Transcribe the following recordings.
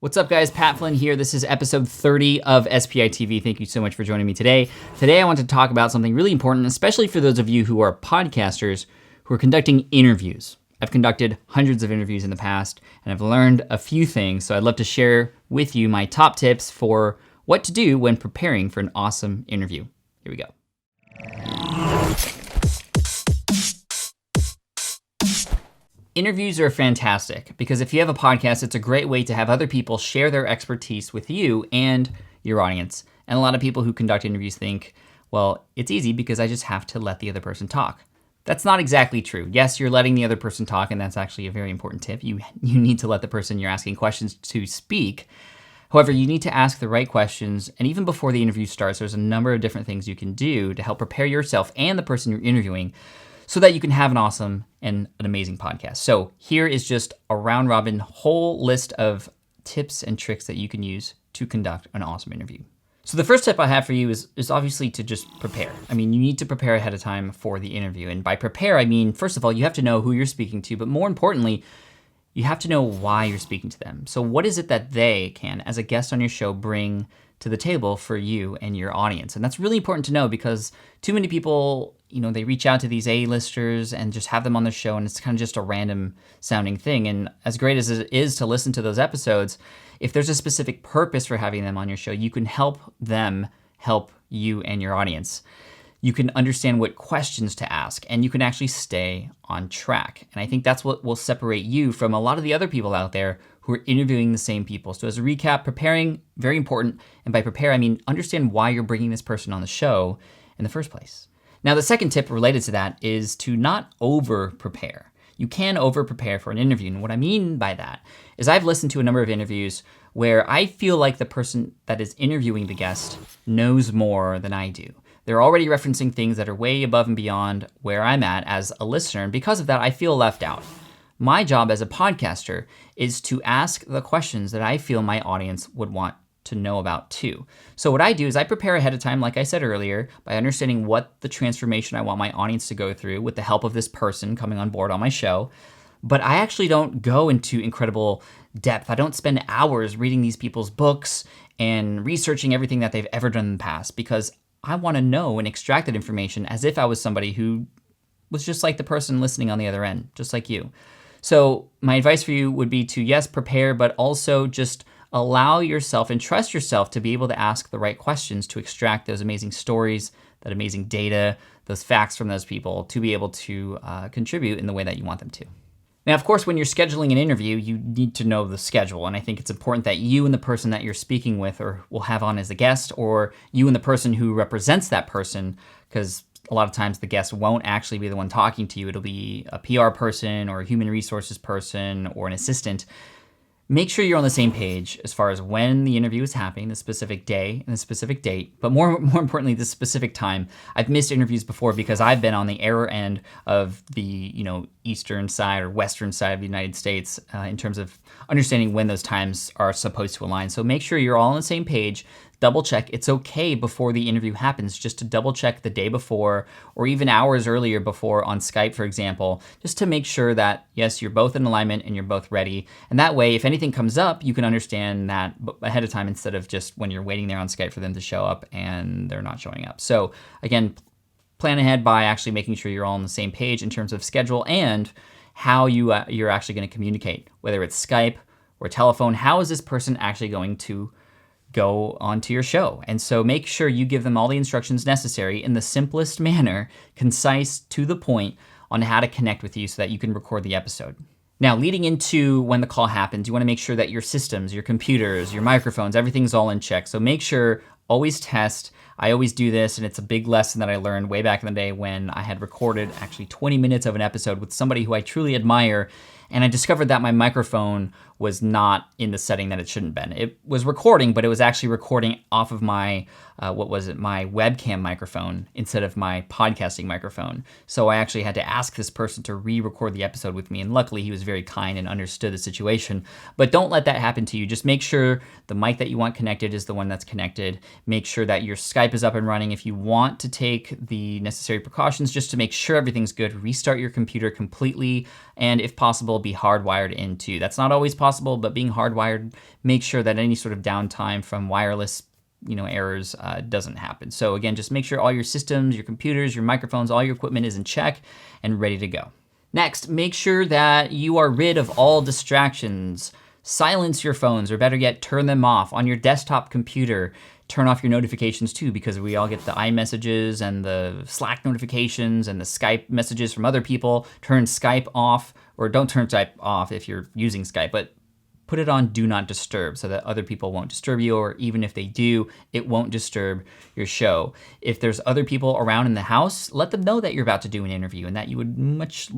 What's up, guys? Pat Flynn here. This is episode 30 of SPI TV. Thank you so much for joining me today. Today, I want to talk about something really important, especially for those of you who are podcasters who are conducting interviews. I've conducted hundreds of interviews in the past, and I've learned a few things, so I'd love to share with you my top tips for what to do when preparing for an awesome interview. Here we go. Interviews are fantastic because if you have a podcast, it's a great way to have other people share their expertise with you and your audience. And a lot of people who conduct interviews think, well, it's easy because I just have to let the other person talk. That's not exactly true. Yes, you're letting the other person talk, and that's actually a very important tip. You need to let the person you're asking questions to speak. However, you need to ask the right questions, and even before the interview starts, there's a number of different things you can do to help prepare yourself and the person you're interviewing so that you can have an awesome and an amazing podcast. So here is just a round robin whole list of tips and tricks that you can use to conduct an awesome interview. So the first tip I have for you is obviously to just prepare. I mean, you need to prepare ahead of time for the interview. And by prepare, I mean, first of all, you have to know who you're speaking to, but more importantly, you have to know why you're speaking to them. So what is it that they can, as a guest on your show, bring to the table for you and your audience? And that's really important to know because too many people, they reach out to these A-listers and just have them on the show, and it's kind of just a random sounding thing. And as great as it is to listen to those episodes, if there's a specific purpose for having them on your show, you can help them help you and your audience. You can understand what questions to ask, and you can actually stay on track. And I think that's what will separate you from a lot of the other people out there who are interviewing the same people. So as a recap, preparing, very important. And by prepare, I mean understand why you're bringing this person on the show in the first place. Now, the second tip related to that is to not over-prepare. You can over-prepare for an interview. And what I mean by that is I've listened to a number of interviews where I feel like the person that is interviewing the guest knows more than I do. They're already referencing things that are way above and beyond where I'm at as a listener. And because of that, I feel left out. My job as a podcaster is to ask the questions that I feel my audience would want to know about too. So what I do is I prepare ahead of time, like I said earlier, by understanding what the transformation I want my audience to go through with the help of this person coming on board on my show. But I actually don't go into incredible depth. I don't spend hours reading these people's books and researching everything that they've ever done in the past because I want to know and extract that information as if I was somebody who was just like the person listening on the other end, just like you. So my advice for you would be to, yes, prepare, but also just allow yourself and trust yourself to be able to ask the right questions to extract those amazing stories, that amazing data, those facts from those people to be able to contribute in the way that you want them to. Now, of course, when you're scheduling an interview, you need to know the schedule. And I think it's important that you and the person that you're speaking with or will have on as a guest, or you and the person who represents that person, because a lot of times the guest won't actually be the one talking to you. It'll be a PR person or a human resources person or an assistant. Make sure you're on the same page as far as when the interview is happening, the specific day and the specific date, but more importantly, the specific time. I've missed interviews before because I've been on the error end of the eastern side or western side of the United States in terms of understanding when those times are supposed to align. So make sure you're all on the same page. Double check. It's okay before the interview happens just to double check the day before or even hours earlier before on Skype, for example, just to make sure that, yes, you're both in alignment and you're both ready. And that way, if anything comes up, you can understand that ahead of time instead of just when you're waiting there on Skype for them to show up and they're not showing up. So again, plan ahead by actually making sure you're all on the same page in terms of schedule and how you're actually going to communicate, whether it's Skype or telephone. How is this person actually going to go onto your show? And so make sure you give them all the instructions necessary in the simplest manner, concise, to the point, on how to connect with you so that you can record the episode. Now, leading into when the call happens, you want to make sure that your systems, your computers, your microphones, everything's all in check. So make sure, always test. I always do this, and it's a big lesson that I learned way back in the day when I had recorded actually 20 minutes of an episode with somebody who I truly admire, and I discovered that my microphone was not in the setting that it shouldn't have been. It was recording, but it was actually recording off of my, my webcam microphone instead of my podcasting microphone. So I actually had to ask this person to re-record the episode with me, and luckily he was very kind and understood the situation. But don't let that happen to you. Just make sure the mic that you want connected is the one that's connected, Make sure that your Skype is up and running. If you want to take the necessary precautions just to make sure everything's good, restart your computer completely, and if possible, be hardwired into. That's not always possible, but being hardwired, make sure that any sort of downtime from wireless errors doesn't happen. So again, just make sure all your systems, your computers, your microphones, all your equipment is in check and ready to go. Next, make sure that you are rid of all distractions. Silence your phones, or better yet, turn them off. On your desktop computer, turn off your notifications too, because we all get the iMessages and the Slack notifications and the Skype messages from other people. Turn Skype off, or don't turn Skype off if you're using Skype, but put it on Do Not Disturb so that other people won't disturb you, or even if they do, it won't disturb your show. If there's other people around in the house, let them know that you're about to do an interview and that you would much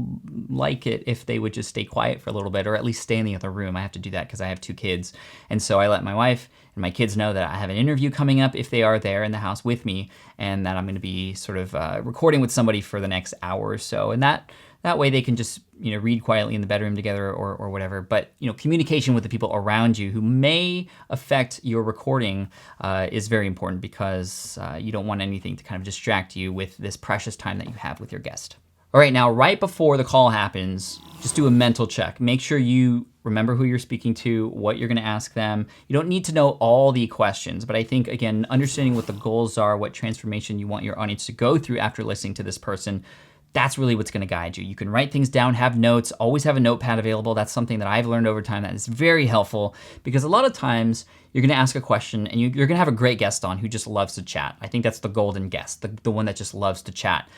like it if they would just stay quiet for a little bit, or at least stay in the other room. I have to do that because I have 2 kids. And so I let my wife and my kids know that I have an interview coming up if they are there in the house with me, and that I'm going to be sort of recording with somebody for the next hour or so. And that way they can just read quietly in the bedroom together or whatever. But communication with the people around you who may affect your recording is very important, because you don't want anything to kind of distract you with this precious time that you have with your guest. All right, now right before the call happens, just do a mental check. Make sure you remember who you're speaking to, what you're going to ask them. You don't need to know all the questions, but I think, again, understanding what the goals are, what transformation you want your audience to go through after listening to this person, that's really what's going to guide you. You can write things down, have notes, always have a notepad available. That's something that I've learned over time that is very helpful, because a lot of times you're going to ask a question and you're going to have a great guest on who just loves to chat. I think that's the golden guest, the one that just loves to chat.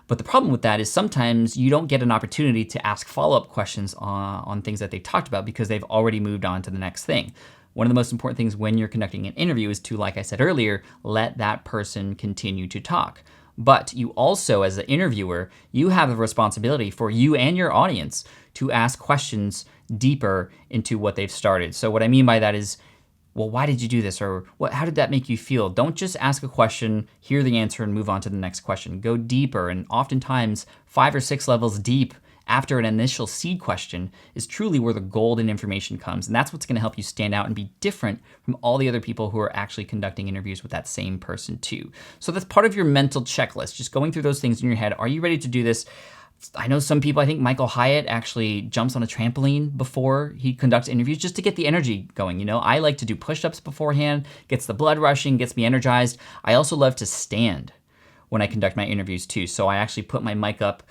But the problem with that is sometimes you don't get an opportunity to ask follow-up questions on things that they've talked about, because they've already moved on to the next thing. One of the most important things when you're conducting an interview is to, like I said earlier, let that person continue to talk. But you also, as an interviewer, you have the responsibility for you and your audience to ask questions deeper into what they've started. So what I mean by that is, well, why did you do this? Or how did that make you feel? Don't just ask a question, hear the answer, and move on to the next question. Go deeper, and oftentimes 5 or 6 levels deep after an initial seed question is truly where the golden information comes. And that's what's going to help you stand out and be different from all the other people who are actually conducting interviews with that same person too. So that's part of your mental checklist, just going through those things in your head. Are you ready to do this? I know some people, I think Michael Hyatt actually jumps on a trampoline before he conducts interviews just to get the energy going. I like to do push-ups beforehand, gets the blood rushing, gets me energized. I also love to stand when I conduct my interviews too. So I actually put my mic up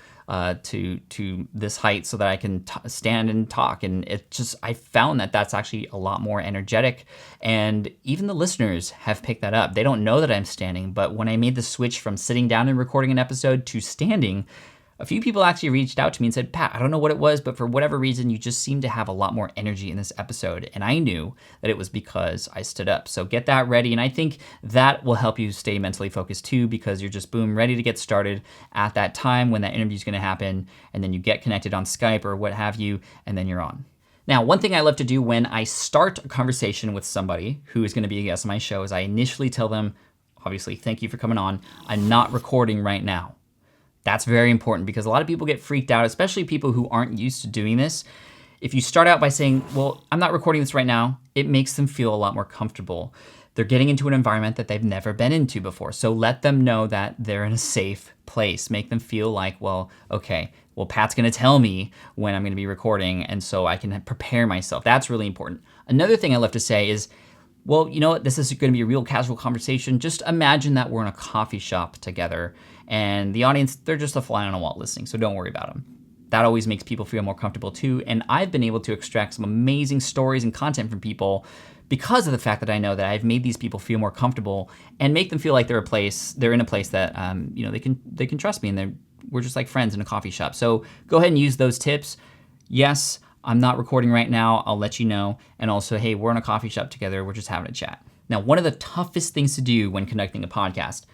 to this height so that I can stand and talk. And I found that that's actually a lot more energetic. And even the listeners have picked that up. They don't know that I'm standing, but when I made the switch from sitting down and recording an episode to standing, a few people actually reached out to me and said, Pat, I don't know what it was, but for whatever reason, you just seem to have a lot more energy in this episode. And I knew that it was because I stood up. So get that ready. And I think that will help you stay mentally focused too, because you're just boom, ready to get started at that time when that interview is going to happen. And then you get connected on Skype or what have you, and then you're on. Now, one thing I love to do when I start a conversation with somebody who is going to be a guest on my show is I initially tell them, obviously, thank you for coming on. I'm not recording right now. That's very important, because a lot of people get freaked out, especially people who aren't used to doing this. If you start out by saying, well, I'm not recording this right now, it makes them feel a lot more comfortable. They're getting into an environment that they've never been into before. So let them know that they're in a safe place. Make them feel like, well, okay, well, Pat's gonna tell me when I'm gonna be recording, and so I can prepare myself. That's really important. Another thing I love to say is, well, you know what, this is gonna be a real casual conversation. Just imagine that we're in a coffee shop together, and the audience, they're just a fly on a wall listening, so don't worry about them. That always makes people feel more comfortable too, and I've been able to extract some amazing stories and content from people because of the fact that I know that I've made these people feel more comfortable and make them feel like they're in a place that they can trust me, and we're just like friends in a coffee shop. So go ahead and use those tips. Yes, I'm not recording right now, I'll let you know. And also, hey, we're in a coffee shop together, we're just having a chat. Now, one of the toughest things to do when conducting a podcast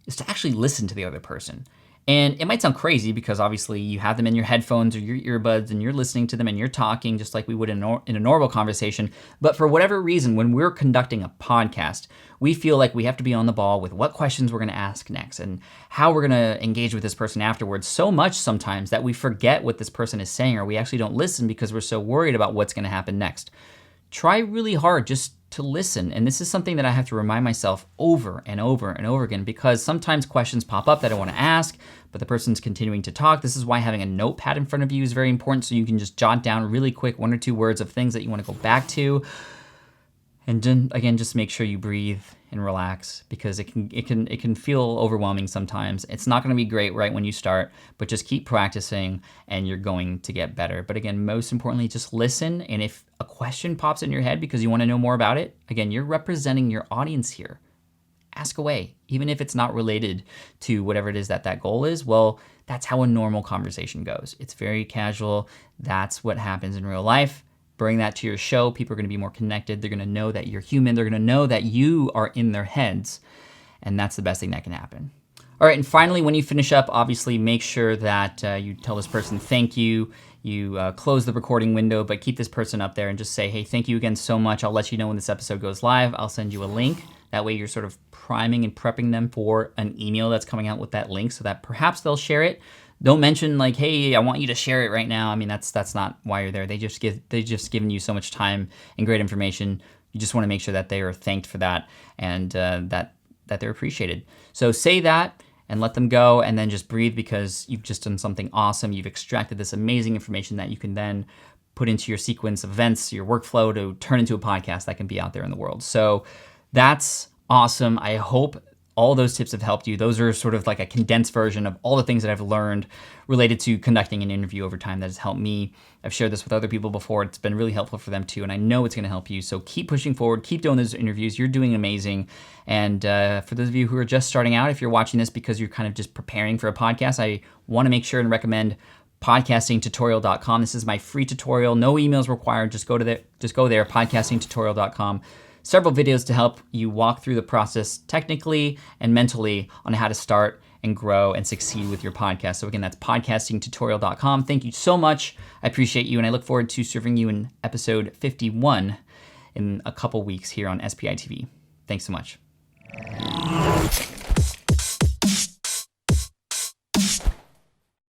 is to actually listen to the other person. And it might sound crazy because obviously you have them in your headphones or your earbuds and you're listening to them and you're talking just like we would in a normal conversation. But for whatever reason, when we're conducting a podcast, we feel like we have to be on the ball with what questions we're gonna ask next and how we're gonna engage with this person afterwards, so much sometimes that we forget what this person is saying, or we actually don't listen because we're so worried about what's gonna happen next. Try really hard just to listen. And this is something that I have to remind myself over and over and over again, because sometimes questions pop up that I want to ask, but the person's continuing to talk. This is why having a notepad in front of you is very important, so you can just jot down really quick 1 or 2 words of things that you want to go back to. And then again, just make sure you breathe and relax, because it can feel overwhelming sometimes. It's not going to be great right when you start, but just keep practicing and you're going to get better. But again, most importantly, just listen. And if a question pops in your head because you want to know more about it, again, you're representing your audience here. Ask away, even if it's not related to whatever it is that goal is. Well, that's how a normal conversation goes. It's very casual. That's what happens in real life. Bring that to your show. People are going to be more connected. They're going to know that you're human. They're going to know that you are in their heads. And that's the best thing that can happen. All right, and finally, when you finish up, obviously make sure that you tell this person thank you. You close the recording window, but keep this person up there and just say, hey, thank you again so much. I'll let you know when this episode goes live. I'll send you a link. That way you're sort of priming and prepping them for an email that's coming out with that link, so that perhaps they'll share it. Don't mention like, hey, I want you to share it right now. I mean, that's not why you're there. They just given you so much time and great information. You just want to make sure that they are thanked for that, and that they're appreciated. So say that and let them go, and then just breathe, because you've just done something awesome. You've extracted this amazing information that you can then put into your sequence of events, your workflow, to turn into a podcast that can be out there in the world. So that's awesome. I hope all those tips have helped you. Those are sort of like a condensed version of all the things that I've learned related to conducting an interview over time that has helped me. I've shared this with other people before. It's been really helpful for them too, and I know it's going to help you. So keep pushing forward. Keep doing those interviews. You're doing amazing. And for those of you who are just starting out, if you're watching this because you're kind of just preparing for a podcast, I want to make sure and recommend podcastingtutorial.com. This is my free tutorial. No emails required. Just go there, podcastingtutorial.com. Several videos to help you walk through the process technically and mentally on how to start and grow and succeed with your podcast. So again, that's podcastingtutorial.com. Thank you so much. I appreciate you, and I look forward to serving you in episode 51 in a couple weeks here on SPI TV. Thanks so much.